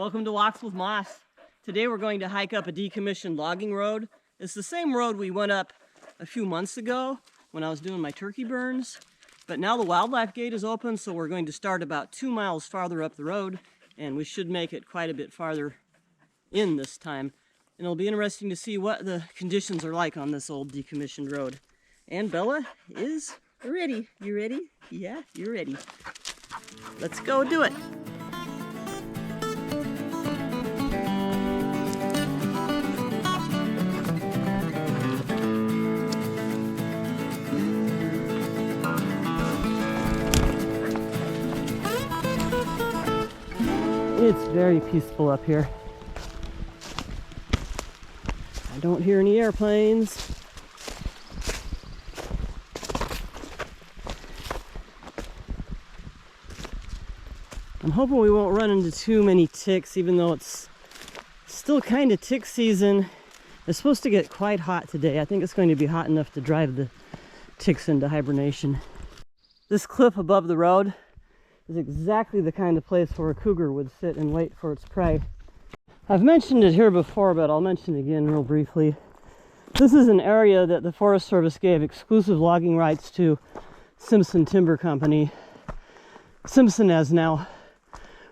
Welcome to Walks with Moss. Today we're going to hike up a decommissioned logging road. It's the same road we went up a few months ago when I was doing my turkey burns. But now the wildlife gate is open, so we're going to start about 2 miles farther up the road, and we should make it quite a bit farther in this time. And it'll be interesting to see what the conditions are like on this old decommissioned road. And Bella is ready. You ready? Yeah, you're ready. Let's go do it. It's very peaceful up here. I don't hear any airplanes. I'm hoping we won't run into too many ticks, even though it's still kind of tick season. It's supposed to get quite hot today. I think it's going to be hot enough to drive the ticks into hibernation. This cliff above the road is exactly the kind of place where a cougar would sit and wait for its prey. I've mentioned it here before, but I'll mention it again real briefly. This is an area that the Forest Service gave exclusive logging rights to Simpson Timber Company. Simpson has now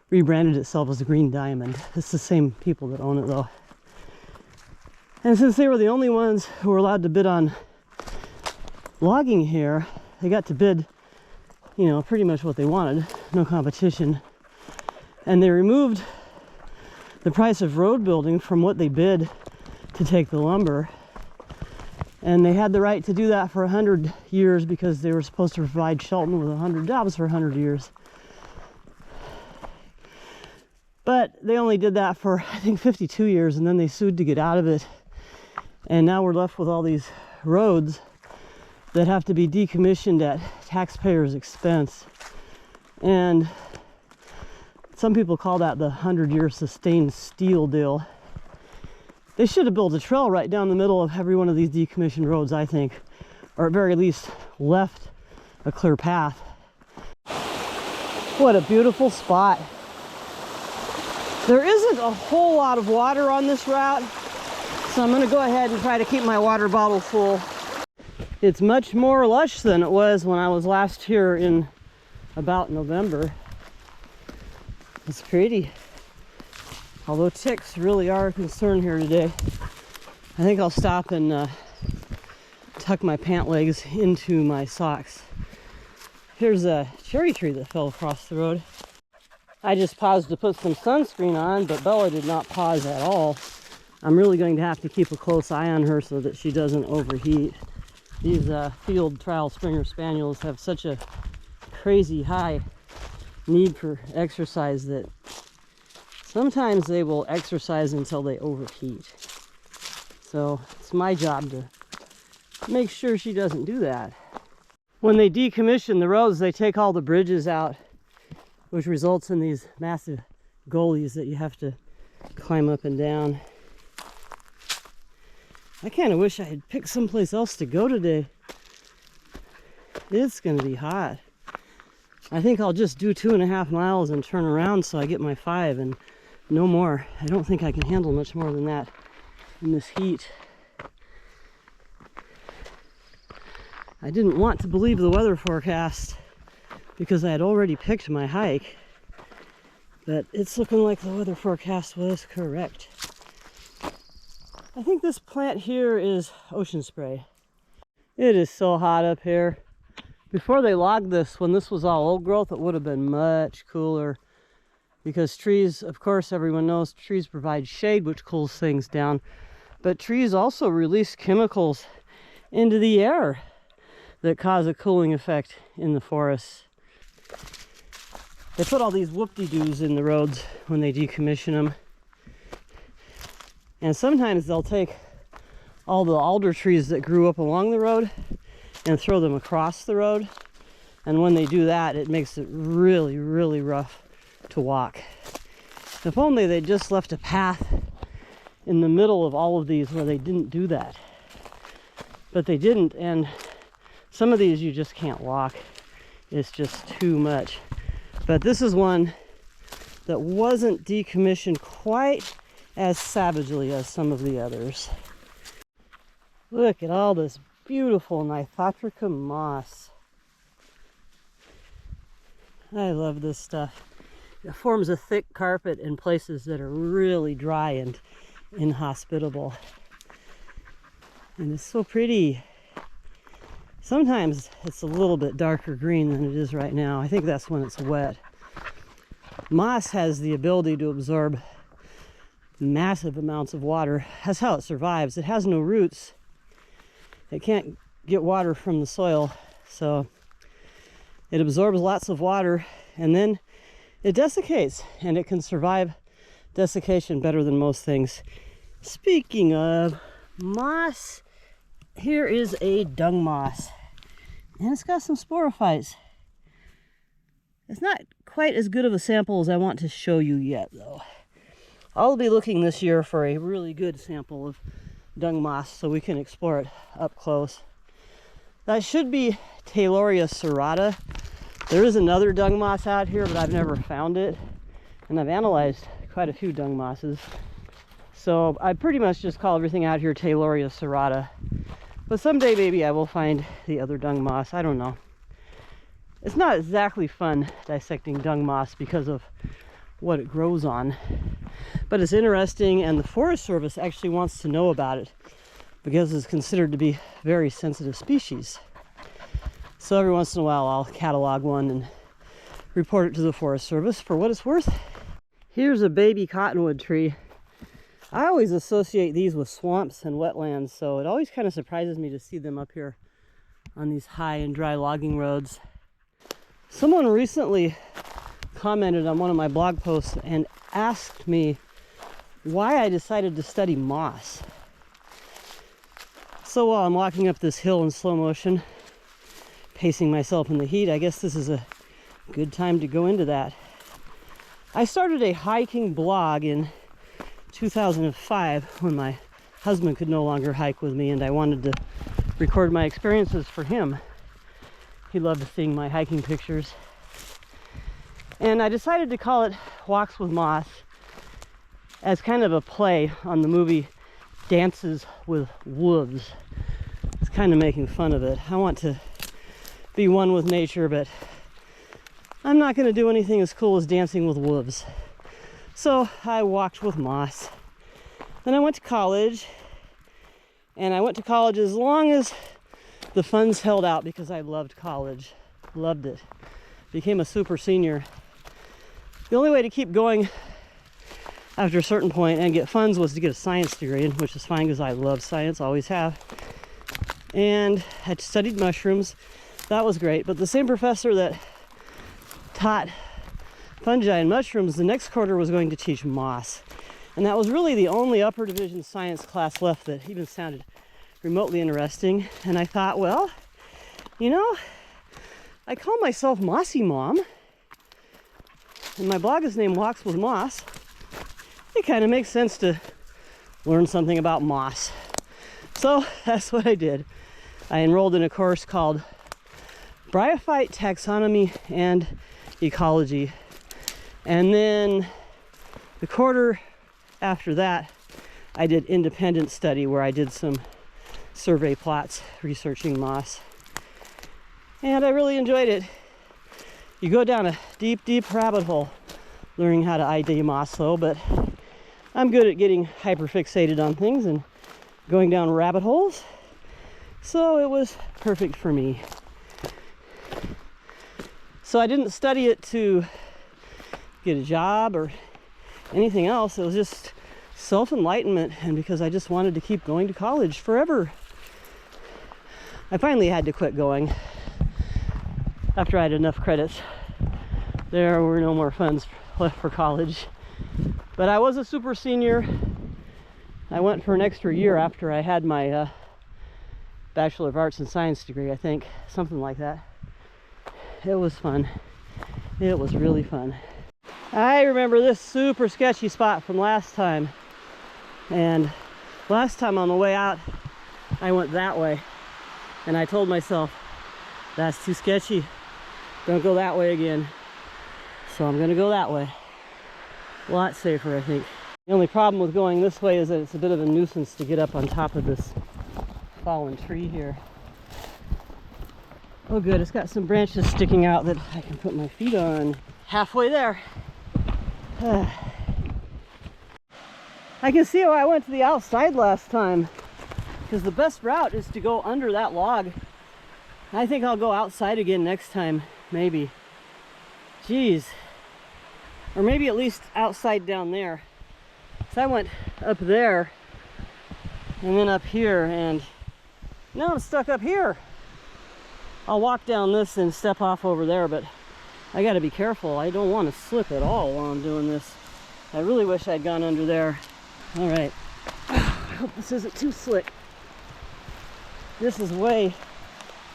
rebranded itself as Green Diamond. It's the same people that own it though. And since they were the only ones who were allowed to bid on logging here, they got to bid, you know, pretty much what they wanted, no competition. And they removed the price of road building from what they bid to take the lumber. And they had the right to do that for 100 years because they were supposed to provide Shelton with 100 jobs for 100 years. But they only did that for, I think, 52 years, and then they sued to get out of it. And now we're left with all these roads that have to be decommissioned at taxpayers' expense. And some people call that the 100-year sustained steel deal. They should have built a trail right down the middle of every one of these decommissioned roads, I think, or at very least left a clear path. What a beautiful spot. There isn't a whole lot of water on this route, so I'm going to go ahead and try to keep my water bottle full. It's much more lush than it was when I was last here in about November. It's pretty. Although ticks really are a concern here today. I think I'll stop and tuck my pant legs into my socks. Here's a cherry tree that fell across the road. I just paused to put some sunscreen on, but Bella did not pause at all. I'm really going to have to keep a close eye on her so that she doesn't overheat. These field trial Springer Spaniels have such a crazy high need for exercise that sometimes they will exercise until they overheat. So it's my job to make sure she doesn't do that. When they decommission the roads, they take all the bridges out, which results in these massive gullies that you have to climb up and down. I kind of wish I had picked someplace else to go today. It's going to be hot. I think I'll just do 2.5 miles and turn around so I get my 5 and no more. I don't think I can handle much more than that in this heat. I didn't want to believe the weather forecast because I had already picked my hike, but it's looking like the weather forecast was correct. I think this plant here is ocean spray. It is so hot up here. Before they logged this, when this was all old growth, it would have been much cooler because trees, of course, everyone knows trees provide shade, which cools things down, but trees also release chemicals into the air that cause a cooling effect in the forests. They put all these whoop-de-doos in the roads when they decommission them. And sometimes they'll take all the alder trees that grew up along the road and throw them across the road. And when they do that, it makes it really, really rough to walk. If only they just left a path in the middle of all of these where they didn't do that. But they didn't, and some of these you just can't walk. It's just too much. But this is one that wasn't decommissioned quite as savagely as some of the others. Look at all this beautiful Nithotrica moss. I love this stuff. It forms a thick carpet in places that are really dry and inhospitable. And it's so pretty. Sometimes it's a little bit darker green than it is right now. I think that's when it's wet. Moss has the ability to absorb massive amounts of water. That's how it survives. It has no roots. It can't get water from the soil, so it absorbs lots of water and then it desiccates, and it can survive desiccation better than most things. Speaking of moss, here is a dung moss, and it's got some sporophytes. It's not quite as good of a sample as I want to show you yet, though. I'll be looking this year for a really good sample of dung moss so we can explore it up close. That should be Tayloria serrata. There is another dung moss out here, but I've never found it. And I've analyzed quite a few dung mosses. So I pretty much just call everything out here Tayloria serrata. But someday maybe I will find the other dung moss. I don't know. It's not exactly fun dissecting dung moss because of what it grows on. But it's interesting, and the Forest Service actually wants to know about it because it's considered to be a very sensitive species. So every once in a while I'll catalog one and report it to the Forest Service for what it's worth. Here's a baby cottonwood tree. I always associate these with swamps and wetlands, so it always kind of surprises me to see them up here on these high and dry logging roads. Someone recently commented on one of my blog posts and asked me why I decided to study moss. So while I'm walking up this hill in slow motion, pacing myself in the heat, I guess this is a good time to go into that. I started a hiking blog in 2005 when my husband could no longer hike with me, and I wanted to record my experiences for him. He loved seeing my hiking pictures. And I decided to call it Walks with Moss as kind of a play on the movie Dances with Wolves. It's kind of making fun of it. I want to be one with nature, but I'm not going to do anything as cool as dancing with wolves. So I walked with moss. Then I went to college, and I went to college as long as the funds held out because I loved college. Loved it. Became a super senior. The only way to keep going after a certain point and get funds was to get a science degree, which is fine because I love science, always have. And I studied mushrooms. That was great, but the same professor that taught fungi and mushrooms, the next quarter was going to teach moss. And that was really the only upper division science class left that even sounded remotely interesting. And I thought, well, you know, I call myself Mossy Mom, and my blog is named Walks with Moss. It kind of makes sense to learn something about moss. So that's what I did. I enrolled in a course called Bryophyte Taxonomy and Ecology. And then the quarter after that, I did independent study where I did some survey plots researching moss. And I really enjoyed it. You go down a deep, deep rabbit hole learning how to ID moss though, but I'm good at getting hyperfixated on things and going down rabbit holes. So it was perfect for me. So I didn't study it to get a job or anything else. It was just self-enlightenment, and because I just wanted to keep going to college forever. I finally had to quit going after I had enough credits. There were no more funds left for college. But I was a super senior. I went for an extra year after I had my Bachelor of Arts in Science degree, I think. Something like that. It was fun. It was really fun. I remember this super sketchy spot from last time. And last time on the way out, I went that way. And I told myself, that's too sketchy. Don't go that way again. So I'm gonna go that way. A lot safer, I think. The only problem with going this way is that it's a bit of a nuisance to get up on top of this fallen tree here. Oh good, it's got some branches sticking out that I can put my feet on. Halfway there. I can see why I went to the outside last time, because the best route is to go under that log. I think I'll go outside again next time, maybe. Jeez. Or maybe at least outside down there. So I went up there and then up here, and now I'm stuck up here. I'll walk down this and step off over there, but I gotta be careful. I don't want to slip at all while I'm doing this. I really wish I'd gone under there. All right. I hope this isn't too slick. This is way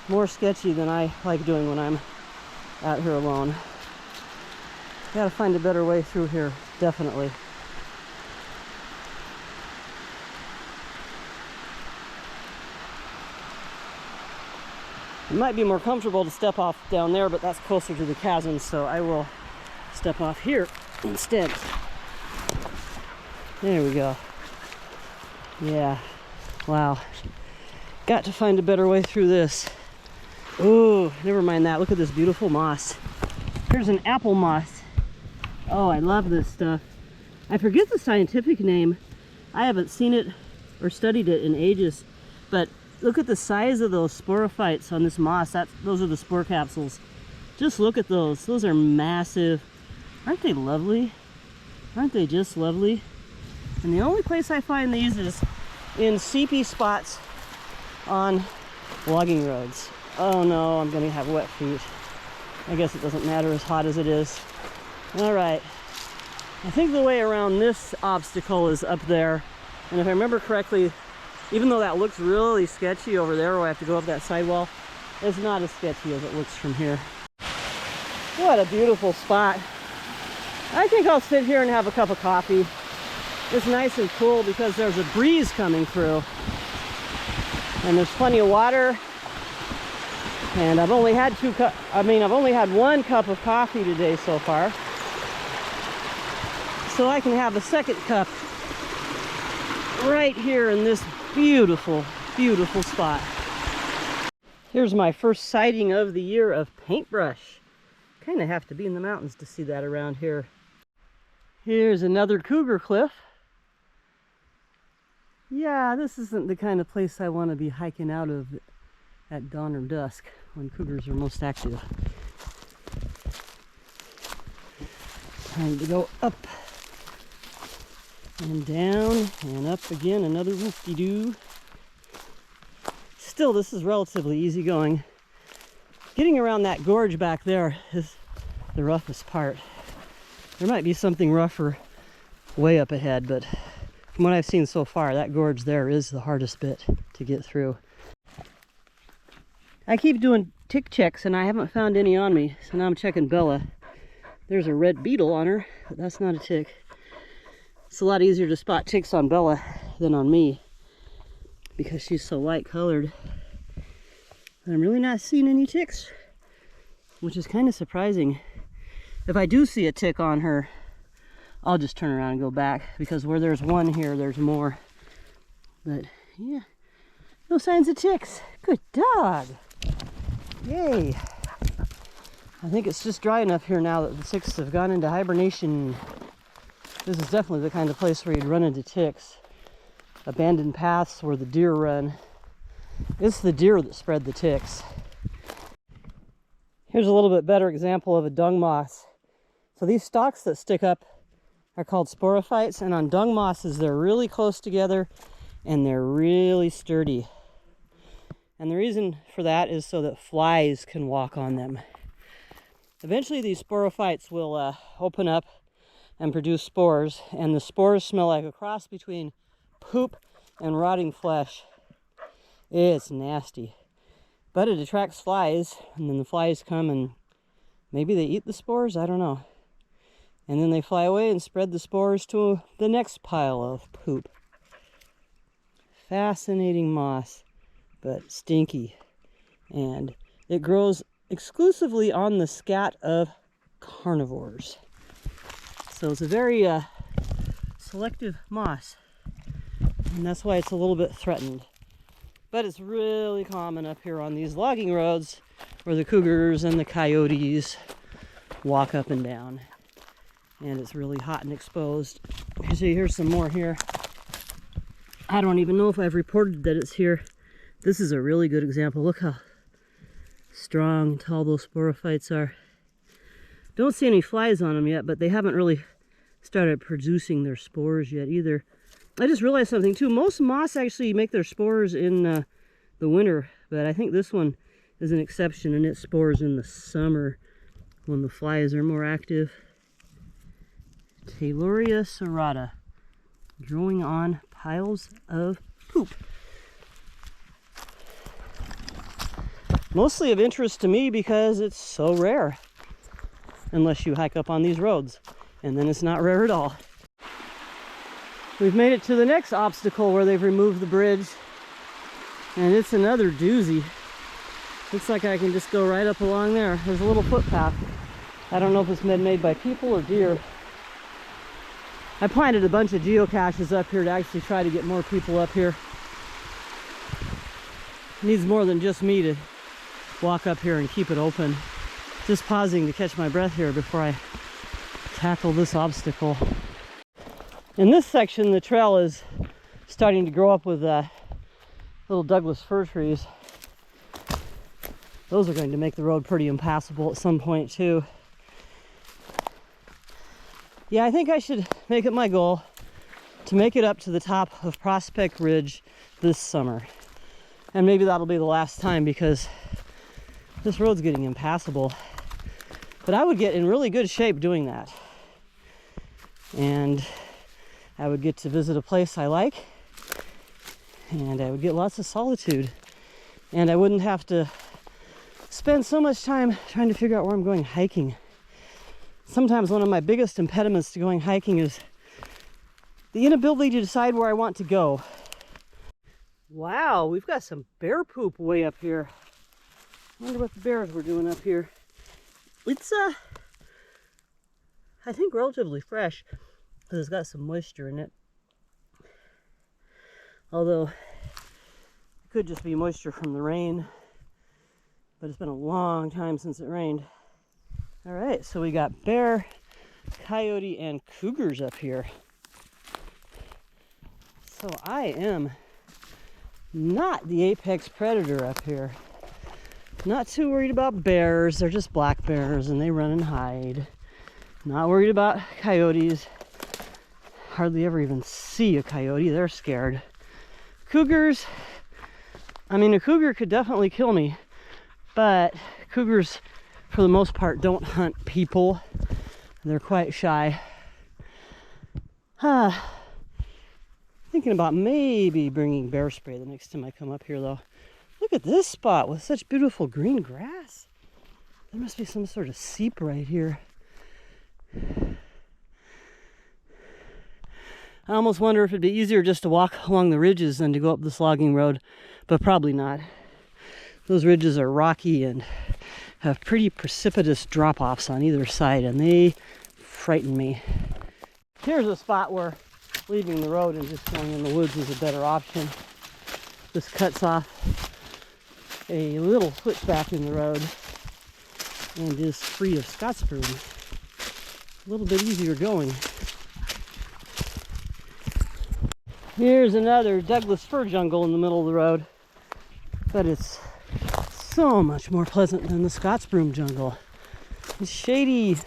more sketchy than I like doing when I'm out here alone. Gotta find a better way through here, definitely. It might be more comfortable to step off down there, but that's closer to the chasm, so I will step off here instead. There we go. Yeah. Wow. Got to find a better way through this. Ooh, never mind that. Look at this beautiful moss. Here's an apple moss. Oh, I love this stuff. I forget the scientific name. I haven't seen it or studied it in ages, but look at the size of those sporophytes on this moss. Those are the spore capsules. Just look at those. Those are massive. Aren't they lovely? Aren't they just lovely? And the only place I find these is in seepy spots on logging roads. Oh no, I'm gonna have wet feet. I guess it doesn't matter as hot as it is. All right. I think the way around this obstacle is up there. And if I remember correctly, even though that looks really sketchy over there where I have to go up that sidewall, it's not as sketchy as it looks from here. What a beautiful spot. I think I'll sit here and have a cup of coffee. It's nice and cool because there's a breeze coming through. And there's plenty of water. And I've only had one cup of coffee today so far. So I can have a second cup right here in this beautiful, beautiful spot. Here's my first sighting of the year of paintbrush. Kind of have to be in the mountains to see that around here. Here's another cougar cliff. Yeah, this isn't the kind of place I want to be hiking out of at dawn or dusk when cougars are most active. Time to go up and down and up again, another whoop-de-doo. Still, this is relatively easy going. Getting around that gorge back there is the roughest part. There might be something rougher way up ahead, but from what I've seen so far, that gorge there is the hardest bit to get through. I keep doing tick checks and I haven't found any on me, so now I'm checking Bella. There's a red beetle on her, but that's not a tick. It's a lot easier to spot ticks on Bella than on me because she's so light colored. I'm really not seeing any ticks, which is kind of surprising. If I do see a tick on her, I'll just turn around and go back because where there's one here, there's more. But yeah, no signs of ticks. Good dog. Yay. I think it's just dry enough here now that the ticks have gone into hibernation. This is definitely the kind of place where you'd run into ticks. Abandoned paths where the deer run. It's the deer that spread the ticks. Here's a little bit better example of a dung moss. So these stalks that stick up are called sporophytes, and on dung mosses they're really close together and they're really sturdy. And the reason for that is so that flies can walk on them. Eventually these sporophytes will open up and produce spores, and the spores smell like a cross between poop and rotting flesh. It's nasty, but it attracts flies, and then the flies come and maybe they eat the spores, I don't know. And then they fly away and spread the spores to the next pile of poop. Fascinating moss, but stinky. And it grows exclusively on the scat of carnivores. So it's a very selective moss, and that's why it's a little bit threatened. But it's really common up here on these logging roads where the cougars and the coyotes walk up and down. And it's really hot and exposed. So here's some more here. I don't even know if I've reported that it's here. This is a really good example. Look how strong and tall those sporophytes are. Don't see any flies on them yet, but they haven't really started producing their spores yet either. I just realized something too. Most moss actually make their spores in the winter, but I think this one is an exception, and it spores in the summer when the flies are more active. Tayloria serrata, growing on piles of poop. Mostly of interest to me because it's so rare, unless you hike up on these roads, and then it's not rare at all. We've made it to the next obstacle where they've removed the bridge, and it's another doozy. Looks like I can just go right up along there. There's a little footpath. I don't know if it's been made by people or deer. I planted a bunch of geocaches up here to actually try to get more people up here. It needs more than just me to walk up here and keep it open. Just pausing to catch my breath here before I tackle this obstacle. In this section, the trail is starting to grow up with little Douglas fir trees. Those are going to make the road pretty impassable at some point too. Yeah, I think I should make it my goal to make it up to the top of Prospect Ridge this summer. And maybe that'll be the last time, because this road's getting impassable. But I would get in really good shape doing that. And I would get to visit a place I like. And I would get lots of solitude. And I wouldn't have to spend so much time trying to figure out where I'm going hiking. Sometimes one of my biggest impediments to going hiking is the inability to decide where I want to go. Wow, we've got some bear poop way up here. I wonder what the bears were doing up here. It's, I think relatively fresh, because it's got some moisture in it. Although, it could just be moisture from the rain. But it's been a long time since it rained. All right, so we got bear, coyote, and cougars up here. So I am not the apex predator up here. Not too worried about bears. They're just black bears and they run and hide. Not worried about coyotes. Hardly ever even see a coyote. They're scared. Cougars, I mean, a cougar could definitely kill me, but cougars, for the most part, don't hunt people. They're quite shy. Thinking about maybe bringing bear spray the next time I come up here, though. Look at this spot with such beautiful green grass. There must be some sort of seep right here. I almost wonder if it'd be easier just to walk along the ridges than to go up this logging road, but probably not. Those ridges are rocky and have pretty precipitous drop-offs on either side, and they frighten me. Here's a spot where leaving the road and just going in the woods is a better option. This cuts off a little switchback in the road and is free of Scotsbroom. A little bit easier going. Here's another Douglas fir jungle in the middle of the road, but it's so much more pleasant than the Scotsbroom jungle. It's shady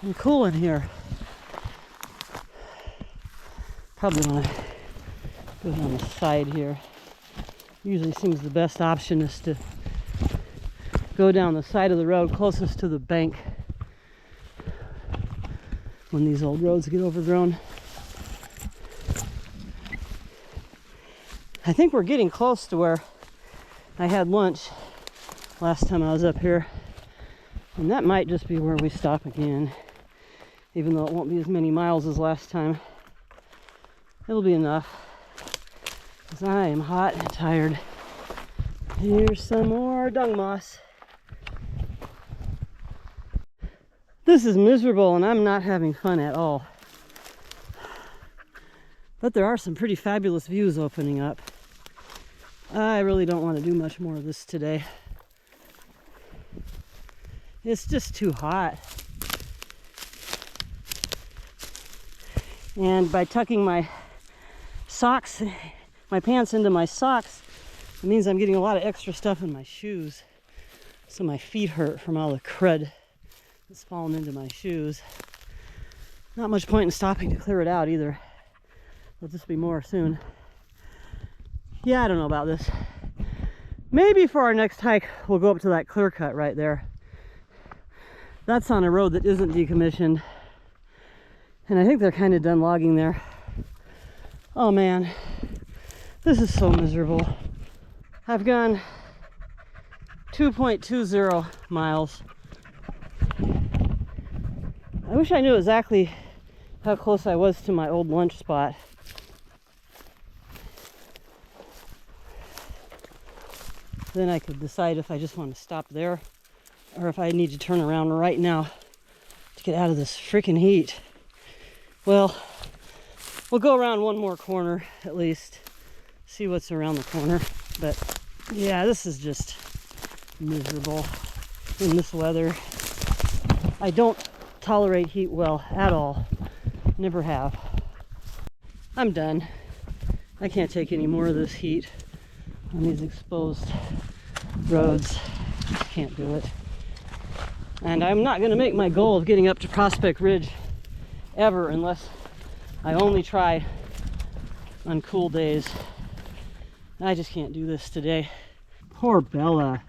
and cool in here. Probably want to go down the side here. Usually seems the best option is to go down the side of the road closest to the bank when these old roads get overgrown. I think we're getting close to where I had lunch last time I was up here, and that might just be where we stop again, even though it won't be as many miles as last time. It'll be enough, because I am hot and tired. Here's some more dung moss. This is miserable and I'm not having fun at all. But there are some pretty fabulous views opening up. I really don't want to do much more of this today. It's just too hot. And by tucking my socks, my pants into my socks, it means I'm getting a lot of extra stuff in my shoes. So my feet hurt from all the crud that's fallen into my shoes. Not much point in stopping to clear it out either. There'll just be more soon. Yeah, I don't know about this. Maybe for our next hike, we'll go up to that clear cut right there. That's on a road that isn't decommissioned. And I think they're kind of done logging there. Oh man, this is so miserable. I've gone 2.20 miles. I wish I knew exactly how close I was to my old lunch spot. Then I could decide if I just want to stop there or if I need to turn around right now to get out of this freaking heat. Well, we'll go around one more corner at least, see what's around the corner. But yeah, this is just miserable in this weather. I don't tolerate heat well at all. Never have. I'm done. I can't take any more of this heat on these exposed roads. Just can't do it. And I'm not going to make my goal of getting up to Prospect Ridge ever unless I only try on cool days. I just can't do this today. Poor Bella.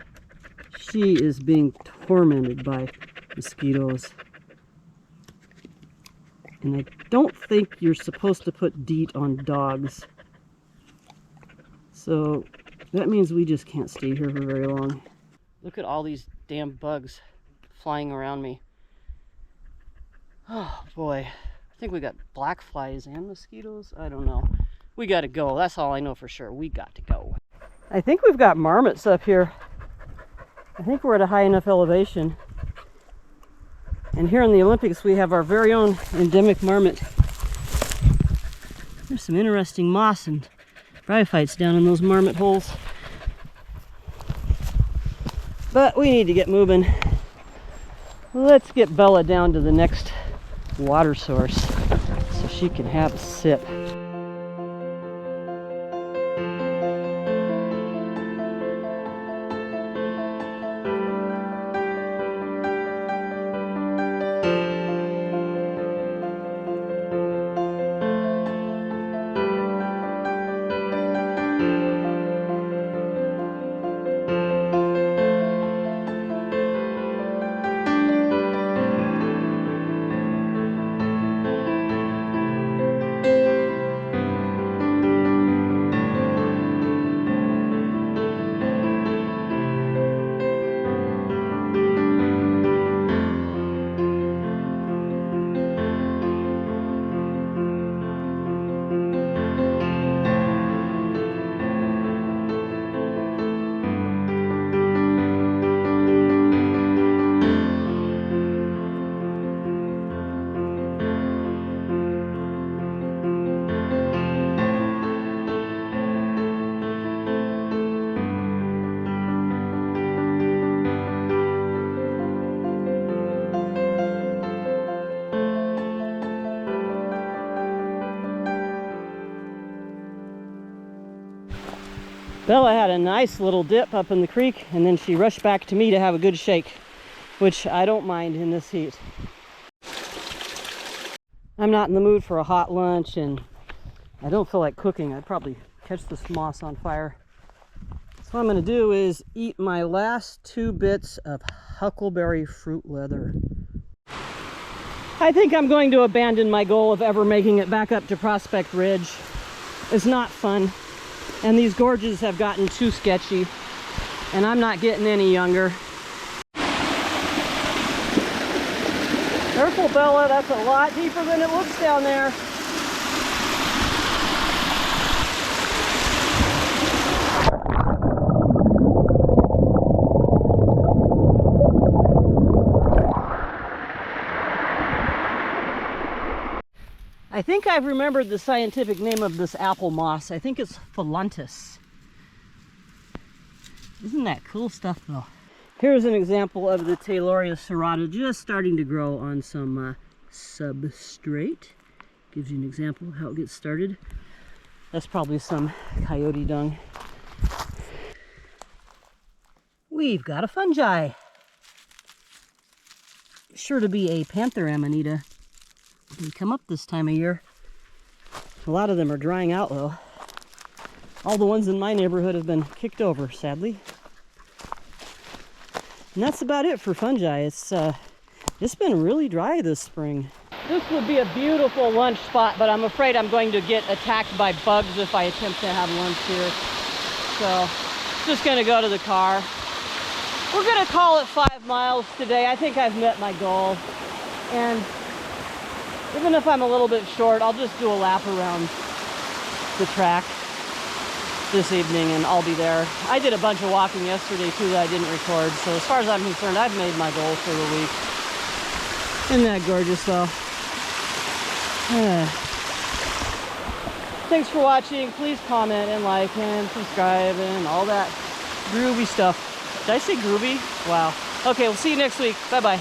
She is being tormented by mosquitoes. And I don't think you're supposed to put DEET on dogs. So that means we just can't stay here for very long. Look at all these damn bugs flying around me. Oh boy. I think we got black flies and mosquitoes. I don't know. We gotta go. That's all I know for sure. We got to go. I think we've got marmots up here. I think we're at a high enough elevation. And here in the Olympics, we have our very own endemic marmot. There's some interesting moss and bryophytes down in those marmot holes. But we need to get moving. Let's get Bella down to the next water source so she can have a sip. Bella had a nice little dip up in the creek, and then she rushed back to me to have a good shake, which I don't mind in this heat. I'm not in the mood for a hot lunch, and I don't feel like cooking. I'd probably catch this moss on fire. So what I'm going to do is eat my last 2 bits of huckleberry fruit leather. I think I'm going to abandon my goal of ever making it back up to Prospect Ridge. It's not fun. And these gorges have gotten too sketchy, and I'm not getting any younger. Careful, Bella, that's a lot deeper than it looks down there. I think I've remembered the scientific name of this apple moss. I think it's Phyllanthus. Isn't that cool stuff though? Here's an example of the Tayloria serrata just starting to grow on some substrate. Gives you an example of how it gets started. That's probably some coyote dung. We've got a fungi. Sure to be a panther amanita. They come up this time of year. A lot of them are drying out though. All the ones in my neighborhood have been kicked over, sadly. And that's about it for fungi. It's been really dry this spring. This would be a beautiful lunch spot, but I'm afraid I'm going to get attacked by bugs if I attempt to have lunch here. So, just gonna go to the car. We're gonna call it 5 miles today. I think I've met my goal. And even if I'm a little bit short, I'll just do a lap around the track this evening and I'll be there. I did a bunch of walking yesterday too that I didn't record. So as far as I'm concerned, I've made my goal for the week. Isn't that gorgeous though? Thanks for watching. Please comment and like and subscribe and all that groovy stuff. Did I say groovy? Wow. Okay, we'll see you next week. Bye-bye.